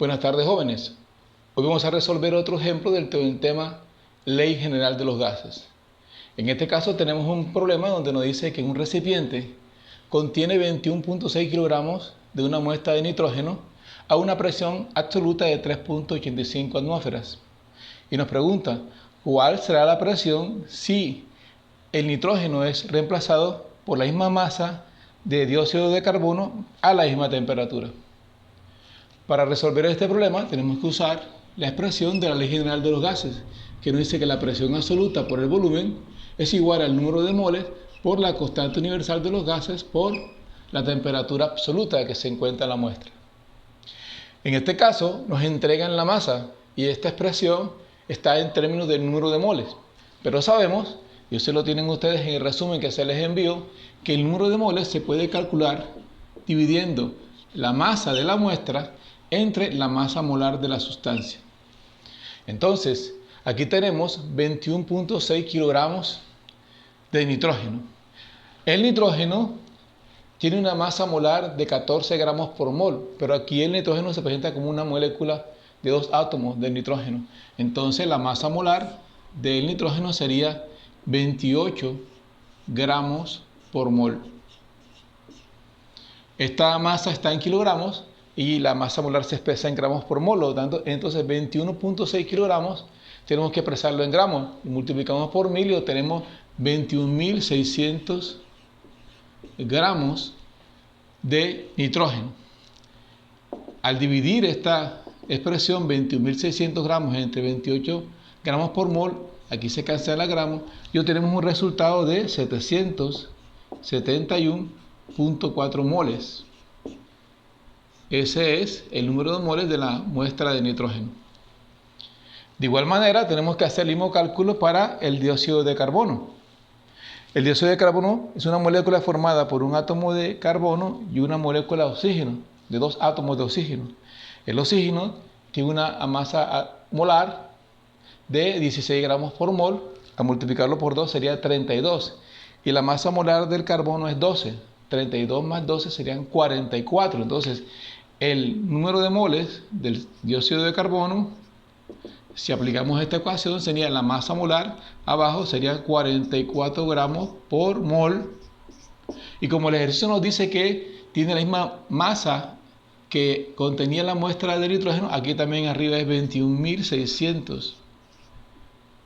Buenas tardes, jóvenes. Hoy vamos a resolver otro ejemplo del tema Ley General de los Gases. En este caso tenemos un problema donde nos dice que en un recipiente contiene 21.6 kilogramos de una muestra de nitrógeno a una presión absoluta de 3.85 atmósferas. Y nos pregunta, ¿cuál será la presión si el nitrógeno es reemplazado por la misma masa de dióxido de carbono a la misma temperatura? Para resolver este problema tenemos que usar la expresión de la Ley General de los Gases, que nos dice que la presión absoluta por el volumen es igual al número de moles por la constante universal de los gases por la temperatura absoluta que se encuentra en la muestra. En este caso nos entregan la masa y esta expresión está en términos del número de moles, pero sabemos, y eso lo tienen ustedes en el resumen que se les envió, que el número de moles se puede calcular dividiendo la masa de la muestra entre la masa molar de la sustancia. Entonces, aquí tenemos 21.6 kilogramos de nitrógeno. El nitrógeno tiene una masa molar de 14 gramos por mol, pero aquí el nitrógeno se presenta como una molécula de 2 átomos del nitrógeno. Entonces, la masa molar del nitrógeno sería 28 gramos por mol. Esta masa está en kilogramos y la masa molar se expresa en gramos por mol, por lo tanto, entonces 21.6 kilogramos tenemos que expresarlo en gramos, multiplicamos por 1000 y obtenemos 21.600 gramos de nitrógeno. Al dividir esta expresión 21.600 gramos entre 28 gramos por mol, aquí se cancela gramos y obtenemos un resultado de 771.4 moles. Ese es el número de moles de la muestra de nitrógeno. De igual manera, tenemos que hacer el mismo cálculo para el dióxido de carbono. El dióxido de carbono es una molécula formada por un átomo de carbono y una molécula de oxígeno, de 2 átomos de oxígeno. El oxígeno tiene una masa molar de 16 gramos por mol, a multiplicarlo por 2 sería 32. Y la masa molar del carbono es 12. 32 más 12 serían 44. Entonces, el número de moles del dióxido de carbono, si aplicamos esta ecuación, sería la masa molar abajo, sería 44 gramos por mol. Y como el ejercicio nos dice que tiene la misma masa que contenía la muestra de nitrógeno, aquí también arriba es 21.600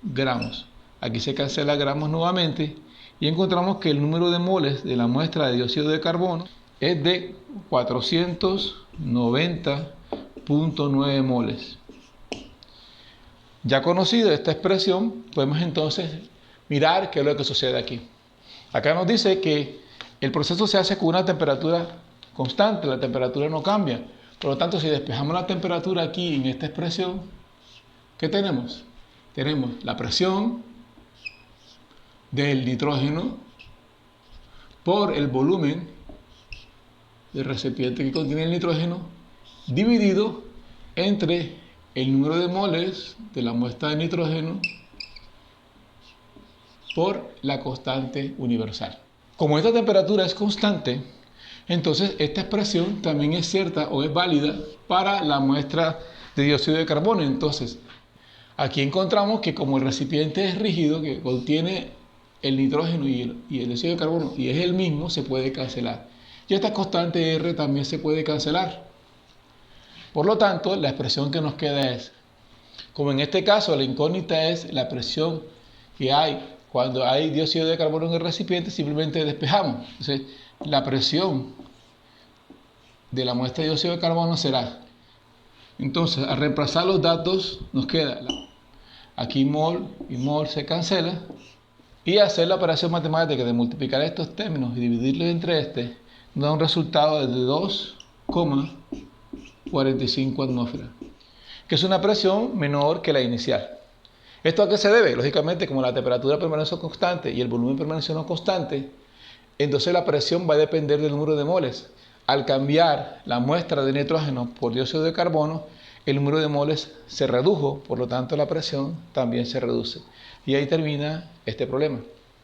gramos. Aquí se cancela gramos nuevamente y encontramos que el número de moles de la muestra de dióxido de carbono es de 490.9 moles. Ya conocida esta expresión, podemos entonces mirar qué es lo que sucede aquí. Acá nos dice que el proceso se hace con una temperatura constante, la temperatura no cambia. Por lo tanto, si despejamos la temperatura aquí en esta expresión, ¿qué tenemos? Tenemos la presión del nitrógeno por el volumen del recipiente que contiene el nitrógeno dividido entre el número de moles de la muestra de nitrógeno por la constante universal. Como esta temperatura es constante, entonces esta expresión también es cierta o es válida para la muestra de dióxido de carbono. Entonces, aquí encontramos que como el recipiente es rígido, que contiene el nitrógeno y el dióxido de carbono y es el mismo, se puede cancelar. Y esta constante R también se puede cancelar. Por lo tanto, la expresión que nos queda es, como en este caso la incógnita es la presión que hay cuando hay dióxido de carbono en el recipiente, simplemente despejamos. Entonces, la presión de la muestra de dióxido de carbono será, entonces, al reemplazar los datos, nos queda aquí mol y mol se cancela, y hacer la operación matemática de multiplicar estos términos y dividirlos entre este, nos da un resultado de 2,45 atmósferas, que es una presión menor que la inicial. ¿Esto a qué se debe? Lógicamente, como la temperatura permaneció constante y el volumen permaneció no constante, entonces la presión va a depender del número de moles. Al cambiar la muestra de nitrógeno por dióxido de carbono, el número de moles se redujo, por lo tanto la presión también se reduce. Y ahí termina este problema.